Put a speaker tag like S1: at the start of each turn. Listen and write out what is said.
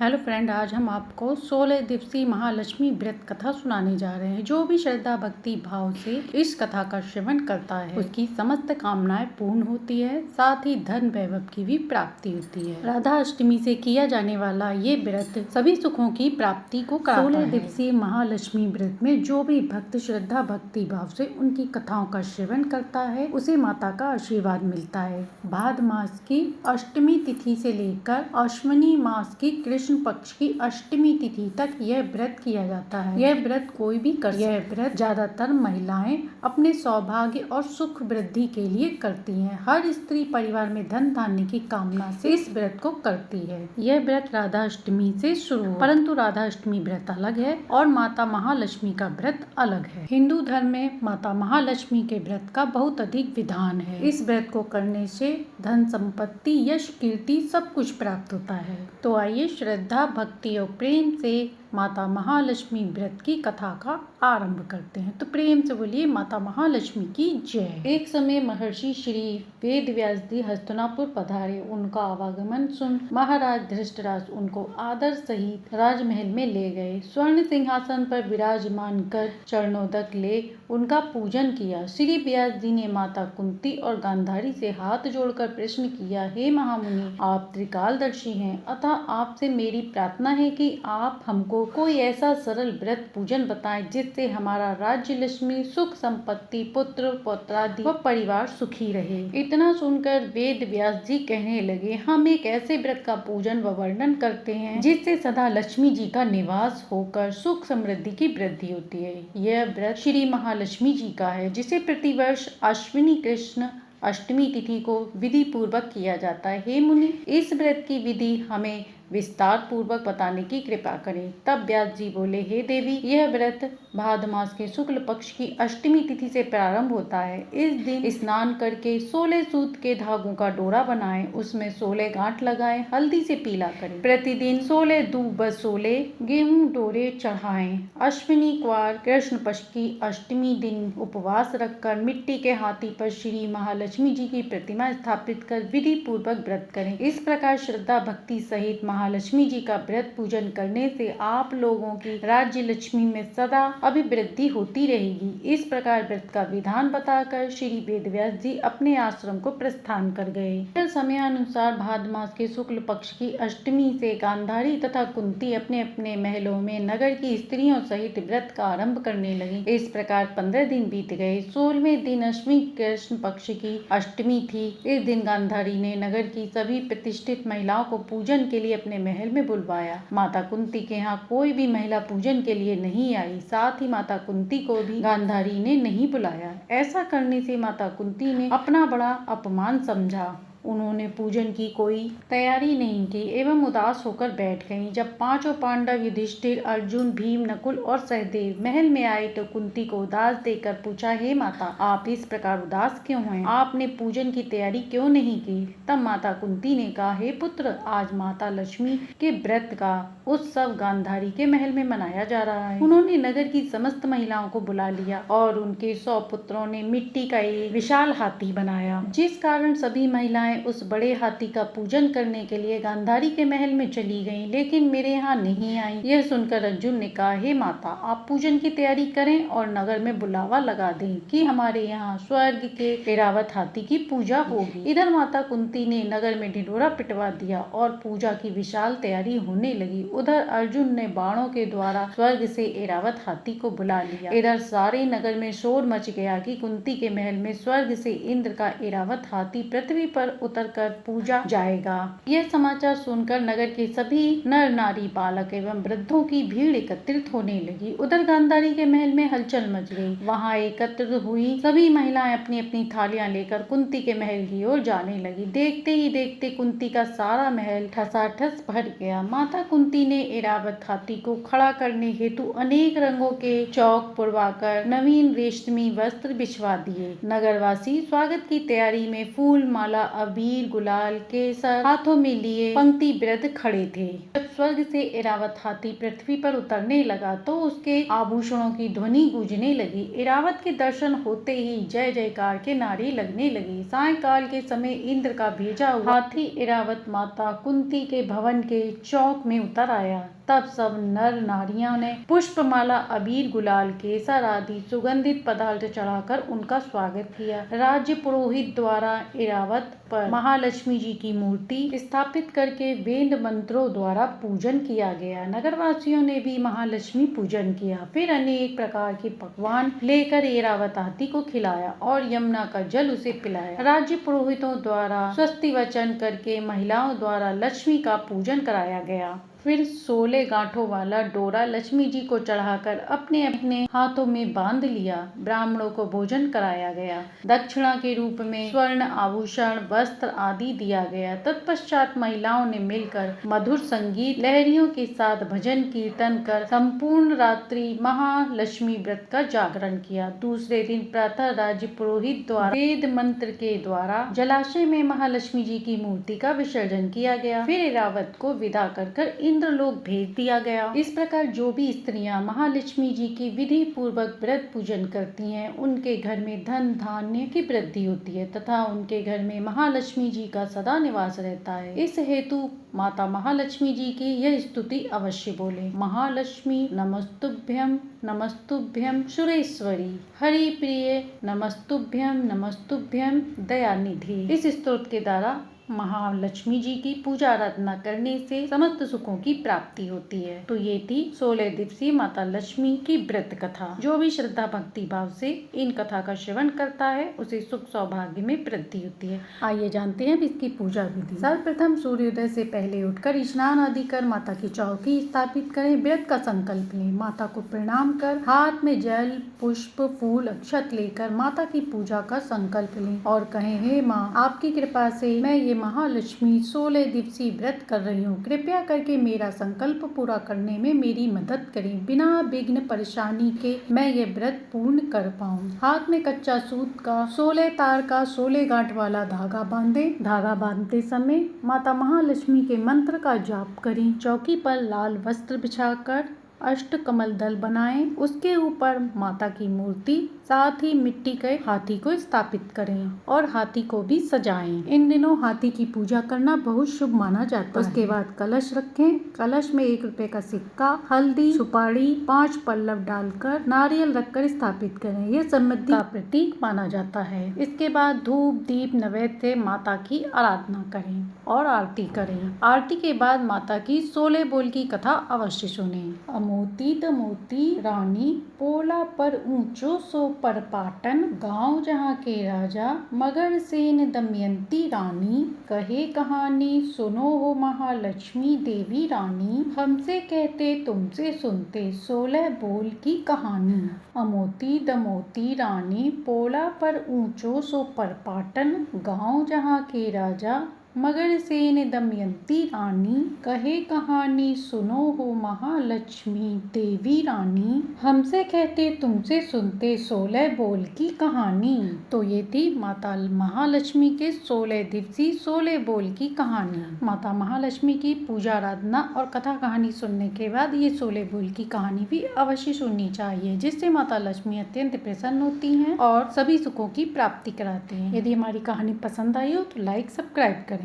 S1: Hello friend, आज हम आपको 16 दिवसीय महालक्ष्मी व्रत कथा सुनाने जा रहे हैं। जो भी श्रद्धा भक्ति भाव से इस कथा का श्रवण करता है उसकी समस्त कामनाएं पूर्ण होती है, साथ ही धन वैभव की भी प्राप्ति होती है। राधा अष्टमी से किया जाने वाला ये व्रत सभी सुखों की प्राप्ति को कराता है। 16 दिवसीय महालक्ष्मी व्रत में जो भी भक्त श्रद्धा भक्ति भाव से उनकी कथाओं का श्रवण करता है उसे माता का आशीर्वाद मिलता है। भाद मास की अष्टमी तिथि से लेकर अश्विनी मास की कृष्ण पक्ष की अष्टमी तिथि तक यह व्रत किया जाता है। यह व्रत कोई भी कर सकता है। यह व्रत ज्यादातर महिलाएं अपने सौभाग्य और सुख वृद्धि के लिए करती हैं। हर स्त्री परिवार में धन धान्य की कामना से इस व्रत को करती है। यह व्रत राधा अष्टमी से शुरू हो, परंतु राधा अष्टमी व्रत अलग है और माता महालक्ष्मी का व्रत अलग है। हिंदू धर्म में माता महालक्ष्मी के व्रत का बहुत अधिक विधान है। इस व्रत को करने से धन संपत्ति यश कीर्ति सब कुछ प्राप्त होता है। तो आइए श्रद्धा भक्ति और प्रेम से माता महालक्ष्मी व्रत की कथा का आरंभ करते हैं। तो प्रेम से बोलिए माता महालक्ष्मी की जय। एक समय महर्षि श्री वेद व्यास जी हस्तिनापुर पधारे। उनका आवागमन सुन महाराज धृष्टराज उनको आदर सहित राजमहल में ले गए। स्वर्ण सिंहासन पर विराजमान कर चरणोदक ले उनका पूजन किया। श्री व्यास जी ने माता कुंती और गांधारी से हाथ जोड़कर प्रश्न किया, हे महामुनि, आप त्रिकालदर्शी हैं, अतः आपसे मेरी प्रार्थना है कि आप हमको कोई ऐसा सरल व्रत पूजन बताएं जिससे हमारा राज्य लक्ष्मी सुख संपत्ति पुत्र पौत्रादि व परिवार सुखी रहे। इतना सुनकर वेद व्यास जी कहने लगे, हम एक ऐसे व्रत का पूजन व वर्णन करते हैं जिससे सदा लक्ष्मी जी का निवास होकर सुख समृद्धि की वृद्धि होती है। यह व्रत श्री महालक्ष्मी जी का है जिसे प्रतिवर्ष अश्विनी कृष्ण अष्टमी तिथि को विधि पूर्वक किया जाता है। हे मुनि, इस व्रत की विधि हमें विस्तार पूर्वक बताने की कृपा करें। तब व्यास जी बोले, हे देवी, यह व्रत भाद मास के शुक्ल पक्ष की अष्टमी तिथि से प्रारंभ होता है। इस दिन स्नान करके 16 सूत के धागों का डोरा बनाएं, उसमें 16 गांठ लगाएं, हल्दी से पीला करें। प्रतिदिन 16 दूब व 16 गेहूं डोरे चढ़ाएं। अश्विनी क्वार कृष्ण पक्ष की अष्टमी दिन उपवास रखकर मिट्टी के हाथी पर श्री महालक्ष्मी जी की प्रतिमा स्थापित कर विधि पूर्वक व्रत करें। इस प्रकार श्रद्धा भक्ति सहित महालक्ष्मी जी का व्रत पूजन करने से आप लोगों की राज्य लक्ष्मी में सदा अभिवृद्धि होती रहेगी। इस प्रकार व्रत का विधान बताकर श्री वेदव्यास जी अपने आश्रम को प्रस्थान कर गए। समयानुसार भाद मास के शुक्ल पक्ष की अष्टमी से गांधारी तथा कुंती अपने अपने महलों में नगर की स्त्रियों सहित व्रत का आरंभ करने लगी। इस प्रकार 15 दिन बीत गए। 16वें दिन अश्विनी कृष्ण पक्ष की अष्टमी थी। इस दिन गांधारी ने नगर की सभी प्रतिष्ठित महिलाओं को पूजन के लिए अपने महल में बुलवाया। माता कुंती के यहाँ कोई भी महिला पूजन के लिए नहीं आई। साथ ही माता कुंती को भी गांधारी ने नहीं बुलाया। ऐसा करने से माता कुंती ने अपना बड़ा अपमान समझा। उन्होंने पूजन की कोई तैयारी नहीं की एवं उदास होकर बैठ गईं। जब पांचों पांडव युधिष्ठिर, अर्जुन, भीम, नकुल और सहदेव महल में आए तो कुंती को उदास देखकर पूछा, हे माता, आप इस प्रकार उदास क्यों हैं? आपने पूजन की तैयारी क्यों नहीं की? तब माता कुंती ने कहा, हे पुत्र, आज माता लक्ष्मी के व्रत का उत्सव गांधारी के महल में मनाया जा रहा है। उन्होंने नगर की समस्त महिलाओं को बुला लिया और उनके 100 पुत्रों ने मिट्टी का एक विशाल हाथी बनाया, जिस कारण सभी महिलाएं उस बड़े हाथी का पूजन करने के लिए गांधारी के महल में चली गईं, लेकिन मेरे यहाँ नहीं आई। यह सुनकर अर्जुन ने कहा, हे माता, आप पूजन की तैयारी करें और नगर में बुलावा लगा दें कि हमारे यहाँ स्वर्ग के ऐरावत हाथी की पूजा होगी। इधर माता कुंती ने नगर में ढिंढोरा पिटवा दिया और पूजा की विशाल तैयारी होने लगी। उधर अर्जुन ने बाणों के द्वारा स्वर्ग से ऐरावत हाथी को बुला लिया। इधर सारे नगर में शोर मच गया कि कुंती के महल में स्वर्ग से इंद्र का ऐरावत हाथी पृथ्वी पर उतरकर पूजा जाएगा। यह समाचार सुनकर नगर के सभी नर नारी बालक एवं वृद्धों की भीड़ एकत्रित होने लगी। उधर गांधारी के महल में हलचल मच गई। वहां एकत्रित हुई सभी महिलाएं अपनी अपनी थालियां लेकर कुंती के महल की ओर जाने लगी। देखते ही देखते कुंती का सारा महल ठसाठस भर गया। माता कुंती ने ऐरावत हाथी को खड़ा करने हेतु अनेक रंगों के चौक पुरवाकर नवीन रेशमी वस्त्र बिछवा दिए। नगरवासी स्वागत की तैयारी में फूल माला अबीर गुलाल केसर हाथों में लिए पंक्ति वृद्ध खड़े थे। जब स्वर्ग से इरावत हाथी पृथ्वी पर उतरने लगा तो उसके आभूषणों की ध्वनि गूंजने लगी। इरावत के दर्शन होते ही जय जयकार के नारे लगने लगे। सायंकाल के समय इंद्र का भेजा हुआ हाथी इरावत माता कुंती के भवन के चौक में उतर आया। तब सब नर नारियों ने पुष्पमाला अबीर गुलाल केसर आदि सुगंधित पदार्थ चढ़ाकर उनका स्वागत किया। राज्य पुरोहित द्वारा इरावत पर महालक्ष्मी जी की मूर्ति स्थापित करके वेद मंत्रों द्वारा पूजन किया गया। नगरवासियों ने भी महालक्ष्मी पूजन किया। फिर अनेक प्रकार के पकवान लेकर इरावत हाथी को खिलाया और यमुना का जल उसे पिलाया। राज्य पुरोहितों द्वारा स्वस्ति वचन करके महिलाओं द्वारा लक्ष्मी का पूजन कराया गया। फिर 16 गांठों वाला डोरा लक्ष्मी जी को चढ़ाकर अपने अपने हाथों में बांध लिया। ब्राह्मणों को भोजन कराया गया। दक्षिणा के रूप में स्वर्ण आभूषण वस्त्र आदि दिया गया। तत्पश्चात महिलाओं ने मिलकर मधुर संगीत लहरियों के साथ भजन कीर्तन कर संपूर्ण रात्रि महालक्ष्मी व्रत का जागरण किया। दूसरे दिन प्रातः राज्य पुरोहित द्वारा वेद मंत्र के द्वारा जलाशय में महालक्ष्मी जी की मूर्ति का विसर्जन किया गया। फिर इरावत को विदा कर इंद्रलोक भेज दिया गया। इस प्रकार जो भी स्त्रियां महालक्ष्मी जी की विधि पूर्वक व्रत पूजन करती हैं, उनके घर में धन धान्य की वृद्धि होती है तथा उनके घर में महालक्ष्मी जी का सदा निवास रहता है। इस हेतु माता महालक्ष्मी जी की यह स्तुति अवश्य बोले। महालक्ष्मी नमस्तुभ्यम नमस्तुभ्यम सुरेश्वरी हरि प्रिय नमस्तुभ्यम नमस्तुभ्यम दयानिधि। इस स्तोत्र के द्वारा महालक्ष्मी जी की पूजा आराधना करने से समस्त सुखों की प्राप्ति होती है। तो ये थी 16 दिवसीय माता लक्ष्मी की व्रत कथा। जो भी श्रद्धा भक्ति भाव से इन कथा का श्रवण करता है उसे सुख सौभाग्य में वृद्धि होती है। आइए जानते हैं इसकी पूजा विधि। सर्वप्रथम सूर्योदय से पहले उठकर स्नान आदि कर माता की चौकी स्थापित करें। व्रत का संकल्प लें। माता को प्रणाम कर हाथ में जल पुष्प फूल अक्षत लेकर माता की पूजा का संकल्प लें और कहें, हे माँ, आपकी कृपा से मैं ये महालक्ष्मी 16 दिवसीय व्रत कर रही हूँ। कृपया करके मेरा संकल्प पूरा करने में मेरी मदद करें। बिना विघ्न परेशानी के मैं ये व्रत पूर्ण कर पाऊँ। हाथ में कच्चा सूत का 16 तार का 16 गांठ वाला धागा बांधे। धागा बांधते समय माता महालक्ष्मी के मंत्र का जाप करें। चौकी पर लाल वस्त्र बिछाकर अष्ट कमल दल बनाएं। उसके ऊपर माता की मूर्ति साथ ही मिट्टी के हाथी को स्थापित करें और हाथी को भी सजाएं। इन दिनों हाथी की पूजा करना बहुत शुभ माना जाता है। उसके बाद कलश रखें। कलश में 1 रुपए का सिक्का, हल्दी, सुपारी, 5 पल्लव डालकर नारियल रखकर स्थापित करें। यह समृद्धि का प्रतीक माना जाता है। इसके बाद धूप दीप नैवेद्य से माता की आराधना करें और आरती करें। आरती के बाद माता की 16 बोल की कथा अवश्य सुने। अमोती दमोती रानी पोला पर ऊंचो सो पर पाटन, गांव जहाँ के राजा मगर सेन दमयंती रानी, कहे कहानी सुनो हो महालक्ष्मी देवी रानी, हमसे कहते तुमसे सुनते 16 बोल की कहानी। अमोती दमोती रानी पोला पर ऊंचो सो पर पाटन, गांव जहाँ के राजा मगर सेन दमयंती रानी, कहे कहानी सुनो हो महालक्ष्मी देवी रानी, हमसे कहते तुमसे सुनते 16 बोल की कहानी। तो ये थी माता महालक्ष्मी के 16 दिवसीय 16 बोल की कहानी। माता महालक्ष्मी की पूजा आराधना और कथा कहानी सुनने के बाद ये 16 बोल की कहानी भी अवश्य सुननी चाहिए, जिससे माता लक्ष्मी अत्यंत प्रसन्न होती हैं और सभी सुखों की प्राप्ति कराती हैं। यदि हमारी कहानी पसंद आई हो तो लाइक सब्सक्राइब करें।